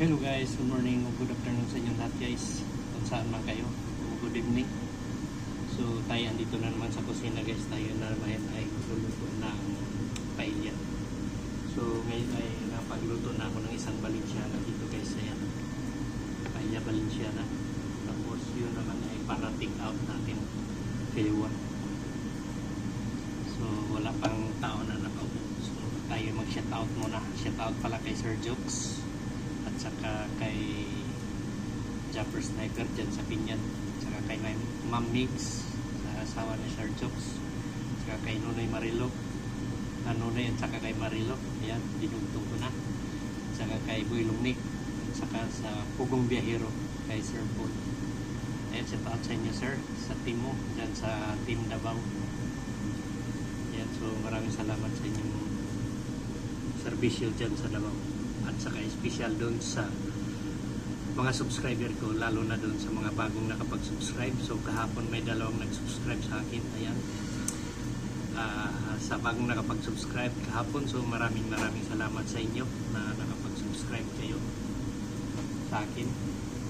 Hello guys, good morning o good afternoon sa inyong lahat guys, kung saan man kayo, o good evening. So tayo andito na naman sa kusina guys, tayo na naman ay magluluto ng paella. So ngayon ay napagluto na ako ng isang Valenciana dito guys, ayan, paella Valenciana. Tapos yun naman ay para take out natin kaywa. So wala pang tao na nakaupo, so tayo mag shout out muna. Shout out pala kay Sir Jokes at saka kay Jumper Sniper dyan sa Pinyan, saka kay Ma'am Mix sa asawa ni Sir Jokes, saka kay Nunoy Marilo, Nunoy at saka kay Marilo, ayan, dinugtong ko na, saka kay Boy Lumnik, at saka sa Pugong Biyahero kay Sir Paul. Ayan, shout out sa inyo sir, sa team mo dyan sa Team Davao. Ayan, so maraming salamat sa inyong serbisyo dyan sa Davao. At saka special doon sa mga subscriber ko, lalo na doon sa mga bagong nakapag-subscribe. So kahapon may dalawang nag-subscribe sa akin, ayan, sa bagong nakapag-subscribe kahapon. So maraming salamat sa inyo na nakapag-subscribe kayo sa akin.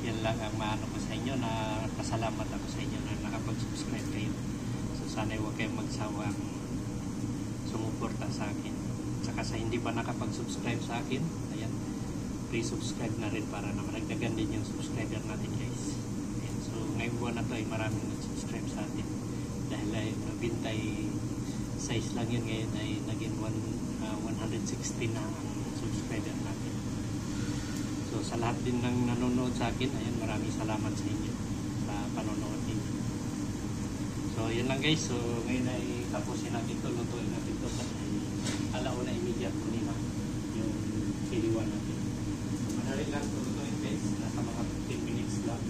Yan lang ang maano ko sa inyo, na pasalamat ako sa inyo na nakapag-subscribe kayo. So sana huwag kayong magsawang sumuporta sa akin. Saka sa hindi pa nakapag-subscribe sa akin, ayan, please subscribe na rin para naman nagdagan din yung subscriber natin guys. Ayan, so ngayong buwan na to ay maraming nag-subscribe sa atin dahil ay bintay size lang yun, ngayon ay naging 160 na ang subscriber natin. So sa lahat din ng nanonood sa akin, ayan, maraming salamat sa inyo sa panonood ninyo. So yun lang guys, so ngayon ay tapusin natin to, lutuin natin to sa alauna immediate po nila yung kiliwan natin. So madali lang to lutuin guys, nasa mga 15 minutes lang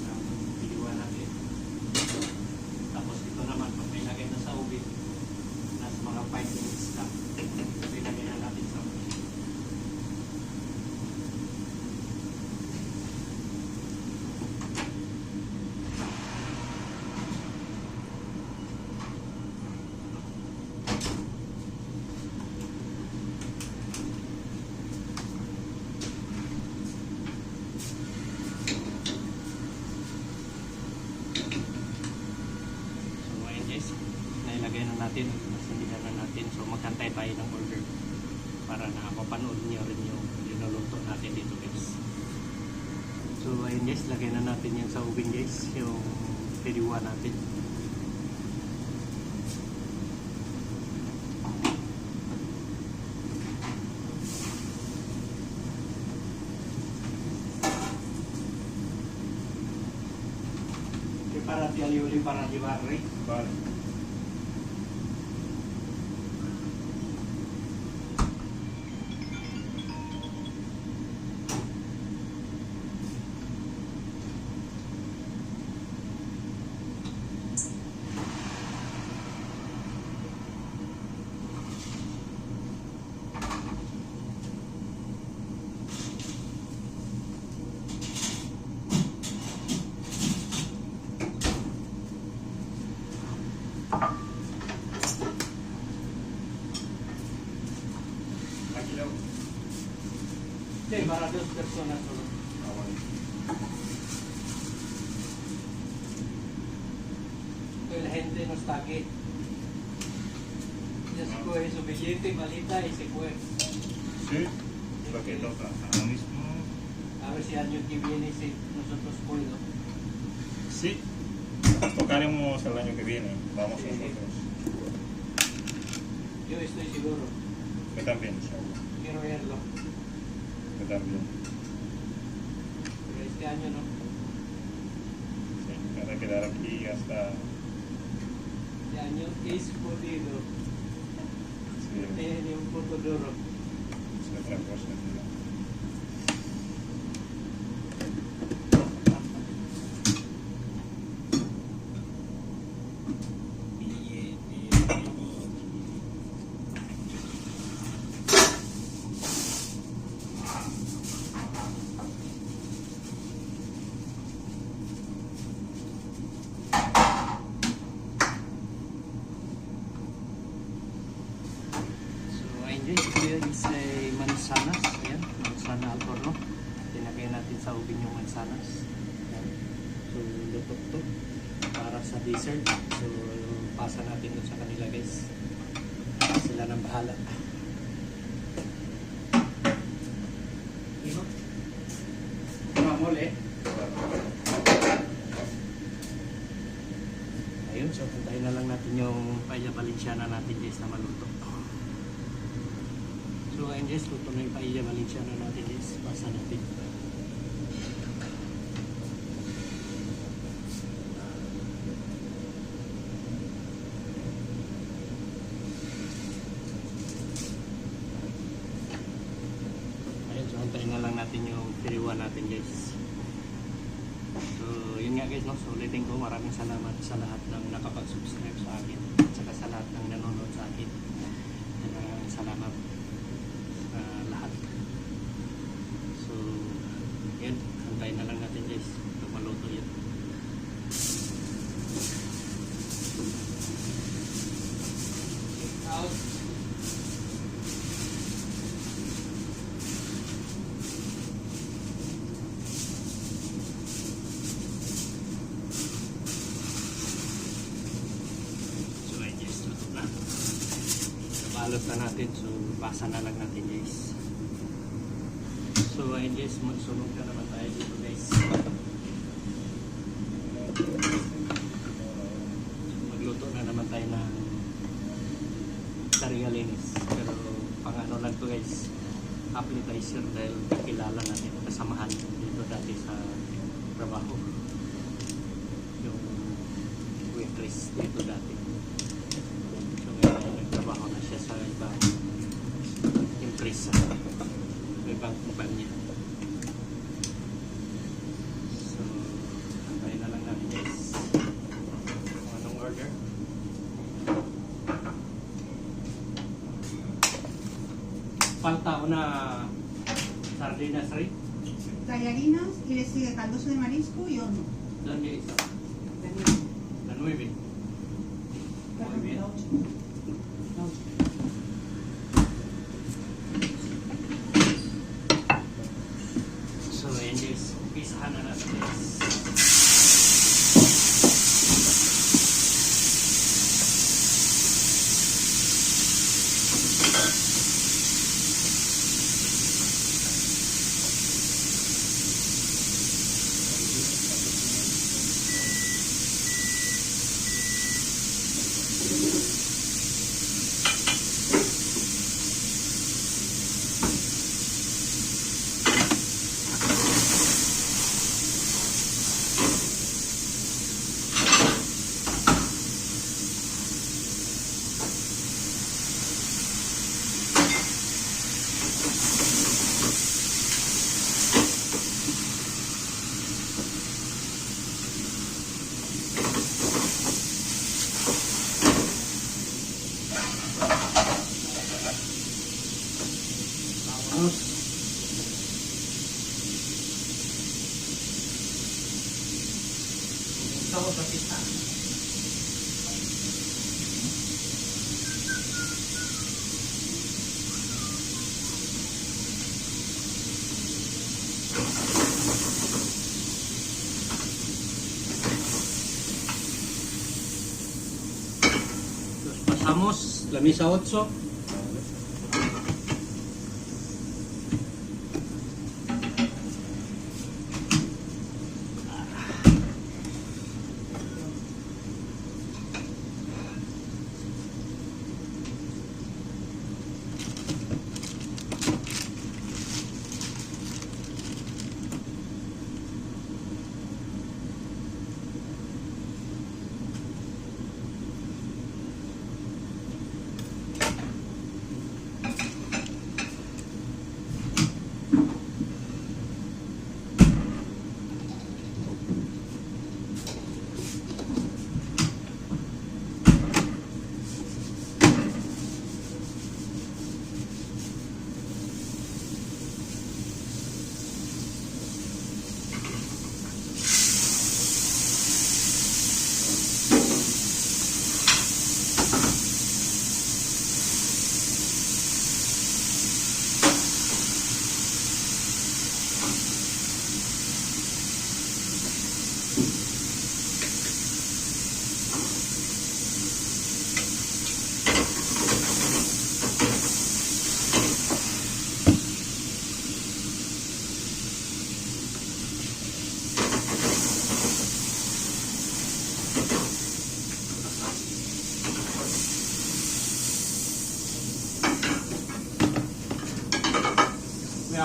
ang kiliwan natin. Tapos ito naman pag may lagay na sa ubi, nasa mga 5 minutes lang ilagay na natin sa ubi. Nailagay na natin, nasindihan na natin. So magkantay tayo ng order para na mapanood nyo rin yung linuluto natin dito guys. So ayun guys, lagay na natin yan sa ubing guys, yung kiliwa natin. Prepárate alioli para llevar rey. Vale. Sí, para 2 personas solo. La gente no está aquí. Ya se coge su billete, malita y se fue. Sí, lo que toca. Ahora mismo. A ver si el año que viene si nosotros podemos. Sí, tocaremos el año que viene. Vamos Sí, nosotros. Yo estoy seguro. Yo también, seguro. Quiero verlo. Yo también. Pero este año no. Sí, me voy a quedar aquí hasta. Este año es jodido. Sí, No tiene ni un punto de oro. es otra cosa, tío. Guys, ito is ay mansanas. Ayan. sahugin yung mansanas. Yan. So, luto to para sa dessert. So, pasa natin doon sa kanila guys. Sila nang bahala. Diba? Mamuli. Ayun, so puntahin na lang natin yung paella valenciana natin guys na maluto. So ayun guys, luto na yung paella valenciana natin guys. Pasa natin. Ayun, so puntahin na lang natin yung piriwan natin guys. So, yun nga guys, no? So, ulitin ko, maraming salamat sa lahat ng nakapag-subscribe sa akin at saka sa lahat ng nanonood sa akin. Maraming salamat sa lahat. So, yun, antayin na lang natin guys ito maluto yun. Out. Balot na natin, so pasa na lang natin guys. So ayun guys, magsunog na naman tayo dito guys. Magluto na naman tayo ng sarigalinis. Pero pang ano lang to guys, appetizer dahil kilala natin, kasamahan dito dati sa trabaho. Yung waitress dito dati. Nagtrabaho na siya sa ibang empresa, ibang kumpanya. So, antayin na lang natin guys kung anong order. Falta una sardinas rin. Tallarinas y le sigue caldoso de marisco y horno. ¿Dónde está? La 9. Muy bien. So, ayan guys, pisahan na natin guys. Tapos, ito sa pita. Terus pasamos la mesa 8.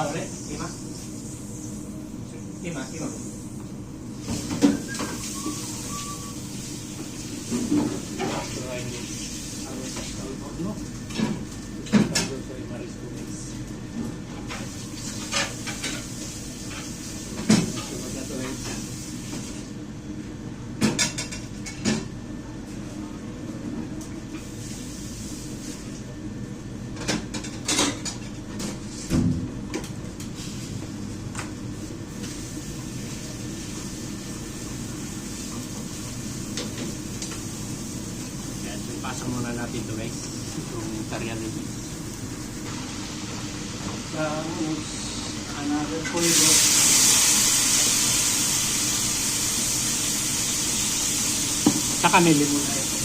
ulit? Lima? Lima. No? Caldoso de marisco guys. Sunod na to guys. Yan, so ipasa muna natin to guys. Itong karyali. Tapos, another polvo. Saka may limon na ito.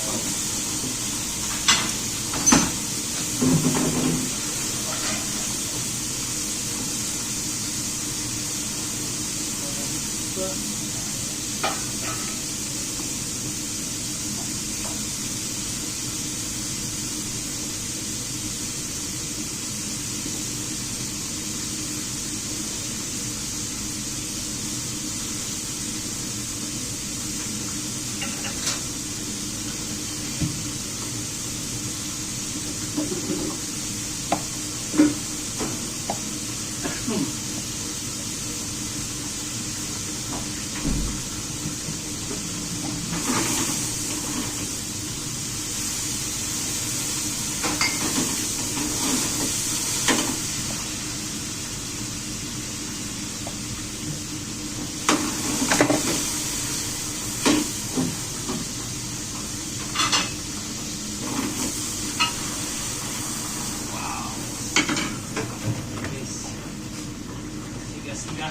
Siga.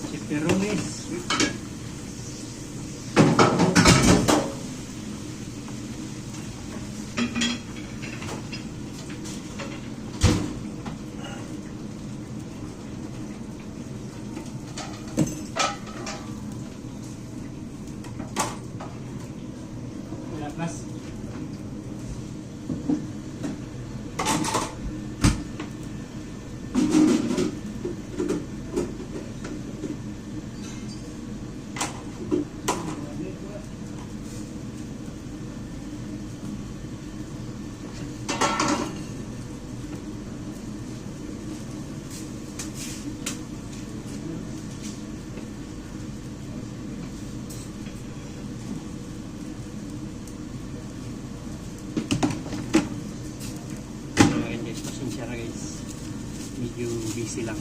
Chiperones. Mas pasensya na guys, medyo busy lang.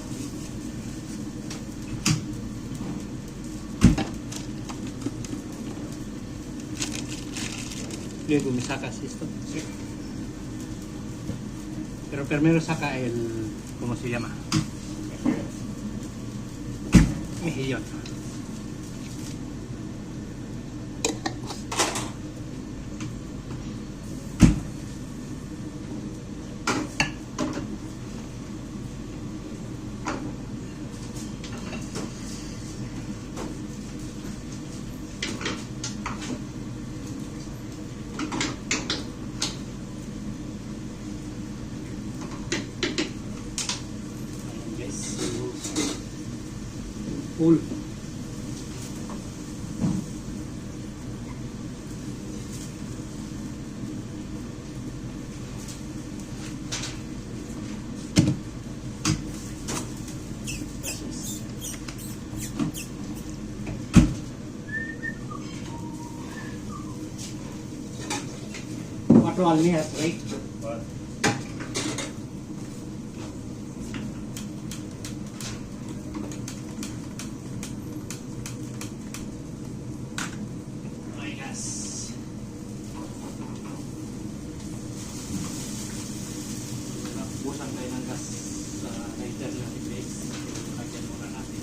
Luego me sacas esto. Sí. Pero primero saca el, ¿cómo se llama? Mejillón. Full. Cuatro almejas, right? What? Busan tayo ng gas sa lighter natin guys. Lagyan muna natin.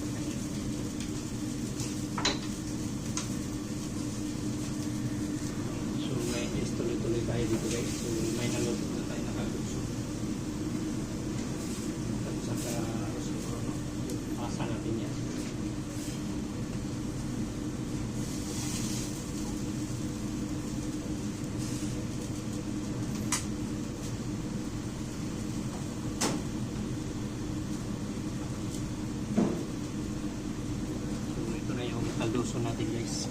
So ngayon guys, tuloy-tuloy tayo dito guys. So may naluto na tayo nakagutso. Tapos saka pasa natin yan. natin guys.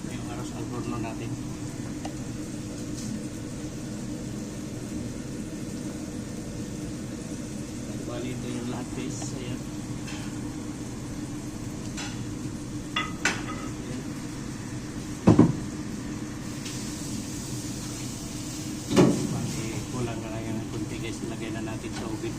Yung aros al horno natin. Bali ito yung lahat guys. Ayan. Bali kulang na lang yung kunti guys. Lagay na natin sa oven.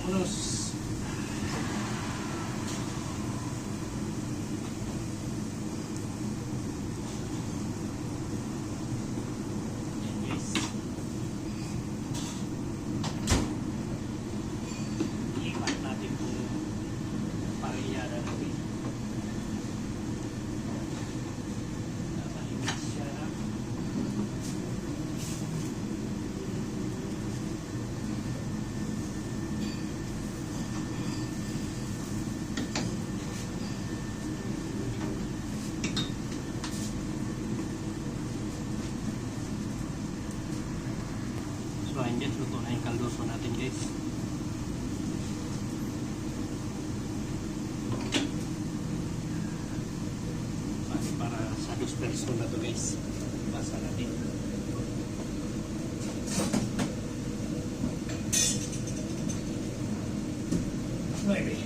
Vámonos. Ayan guys. Lipat natin kung parehiyada natin. Nakalimit siya na. So ayun guys, luto na yung kaldoso natin guys. Bali para sa 2 person na to guys. Basa natin. Maybe.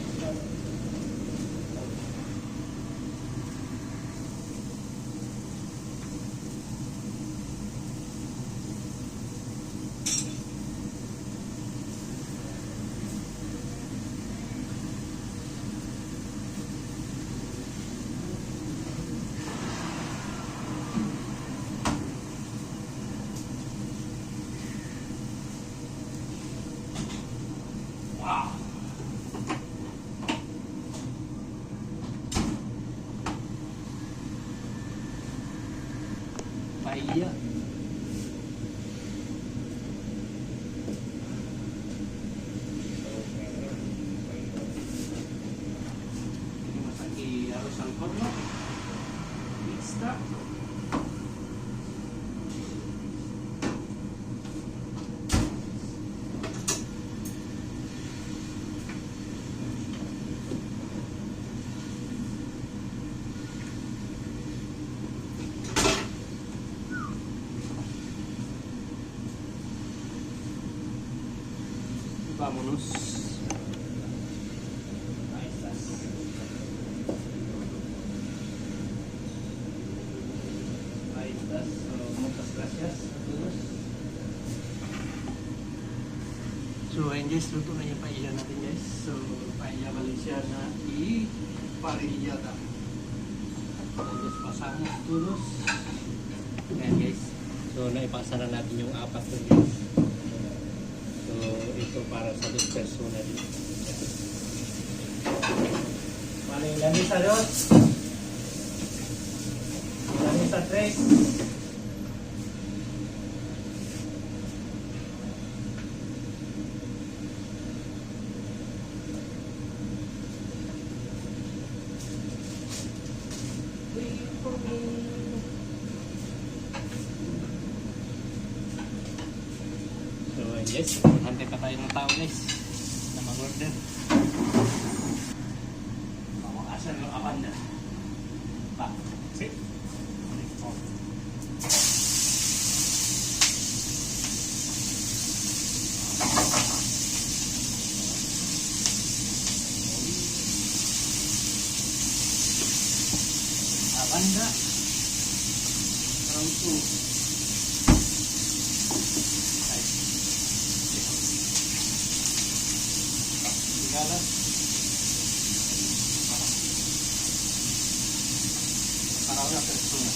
Wow. Paella. Tenemos aquí arroz al horno, mixta. Vámonos. Ahí estás. Ahí estás. So, muchas gracias a todos. So, ayun guys, luto na yung paella natin guys. So, paella Valenciana y parrillada. Todos pasamos todos. Ayan guys. So, naipasa na natin yung 4 na guys. So, ito para sa 2 persona din. Vale, la mesa 2. La mesa 3. So, yes, hantay pa tayo ng tao guys na mag-order. Mamakasan yung Amanda. Ay. Igalas. Para una persona.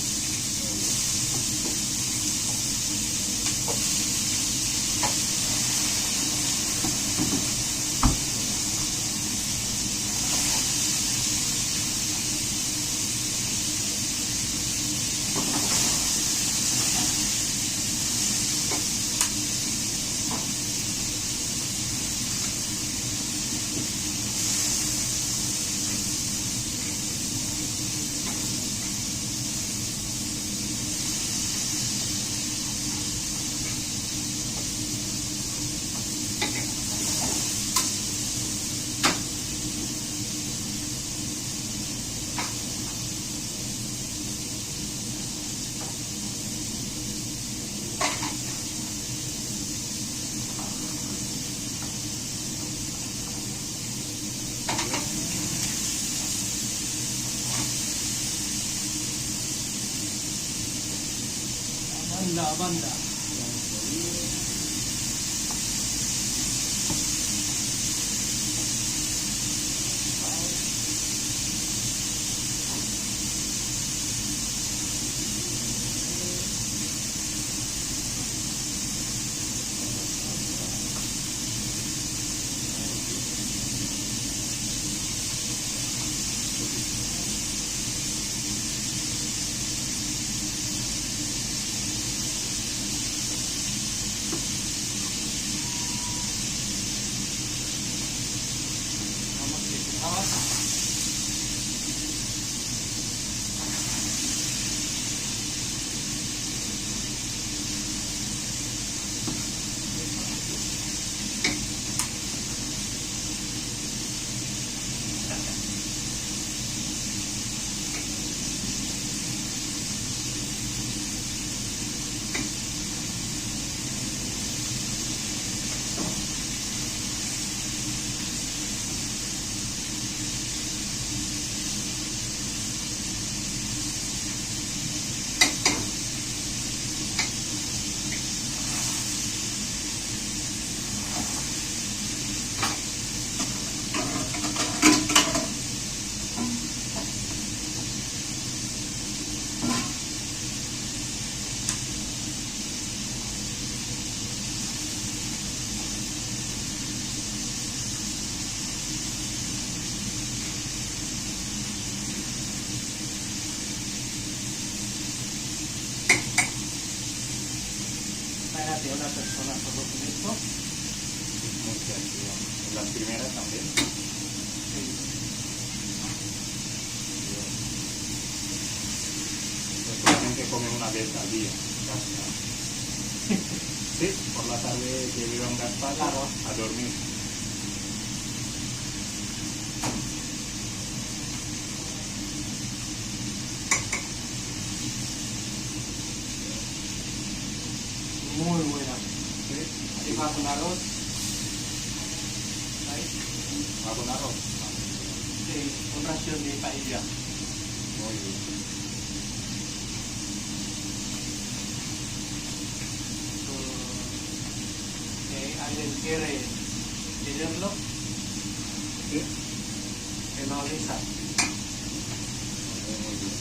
Banda. Una persona solo con esto. Es muy creativa. Las primeras también. Sí. Pues solamente comen una vez al día. Casi. Sí, por la tarde que llevan gaspacho Claro. a dormir. Muy buena. Sí. Y va con arroz. Ahí. ¿Va con arroz? Sí, una ración de paella. Muy bien. ¿Alguien quiere pedirlo? Sí. Que no avisa. Muy bien.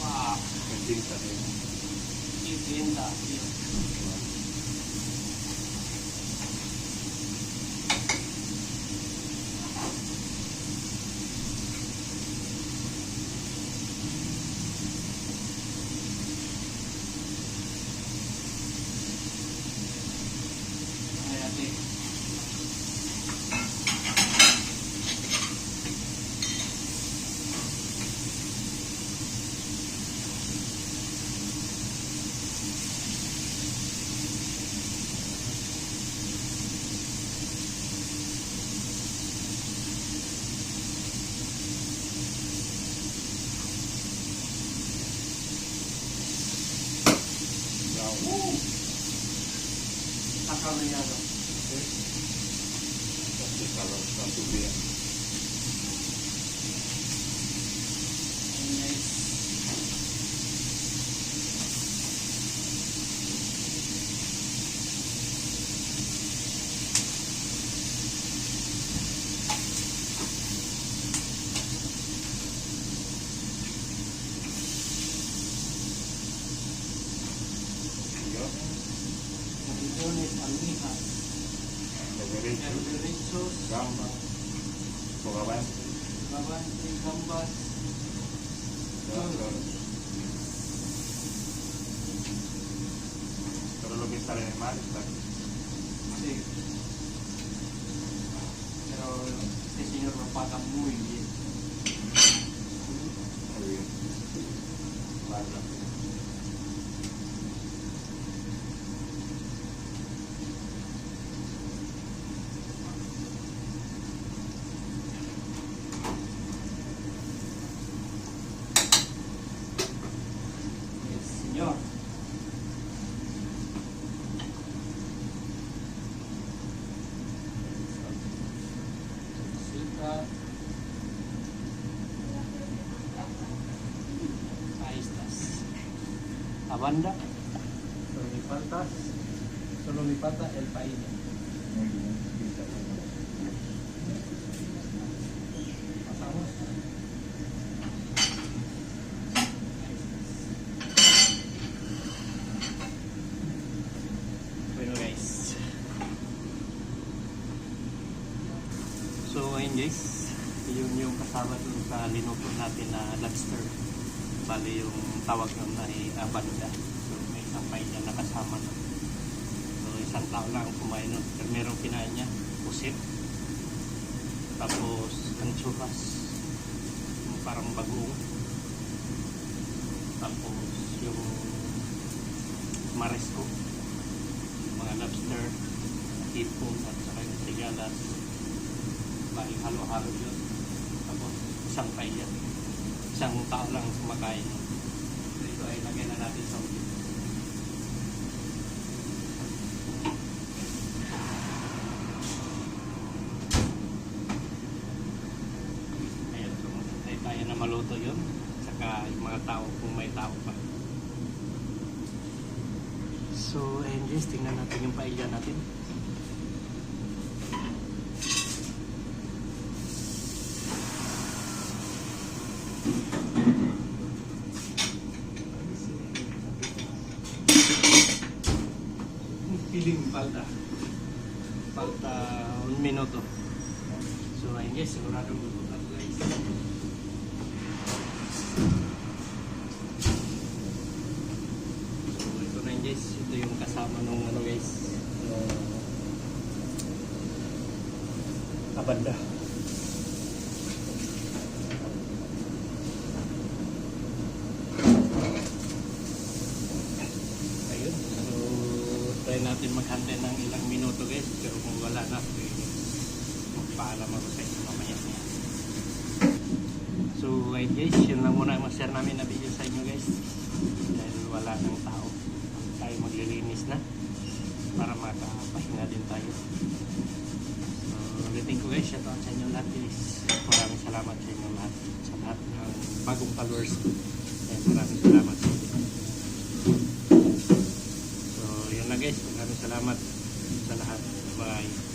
Wow, Me pinta, sí. qué pinta, tío. Acabellado. ¿Sí? Así calor, tanto bien. Millones, almijas, berberechos, Gamba, bogavante, bogavante, gambas, todo lo que sale de mar está aquí. sí. Pero este señor lo paga muy bien. Muy bien. Vale la pena. El señor. Salsita. Ahí estás. La banda. Solo me falta el paella. Muy bien. Pasamos. Bueno guys. So ayun guys. Yun yung kasama dun sa linuto natin na lobster. Bali yung tawag nun ay abanda. So may isang paella na kasama nun. So isang tao lang ang kumain nun. Pero merong kinain niya. Pusit. Tapos anchoas. Yung parang bagoong. Tapos yung marisco. Mga lobster. Hipon at saka yung tigalas. Bali halo-halo yun. Tapos isang paella. Isang tao lang kumakain. So ito ay lagyan na natin sa ulit. Ayan, so matay tayo na maluto yun. Saka yung mga tao kung may tao pa. So ayun guys, tingnan natin yung paella natin. Piling falta 1 minuto. So ayun guys, sigurado luto na guys. So ito na yun guys, ito yung kasama nung ano guys, abanda. Ayun, so try natin maghantay ng ilang minuto guys, pero kung wala na, magpaalam ako sa inyo mamaya niya. So ayun guys, yun lang muna ang share namin na video sa inyo guys, dahil wala ng tao. Tayo maglilinis na para makapahinga din tayo. So ulitin ko guys, shout out sa inyo lahat guys. Maraming salamat sa inyo lahat, sa lahat ng bagong followers. Maraming salamat sa inyo. So yun na guys, maraming salamat sa lahat. Bye.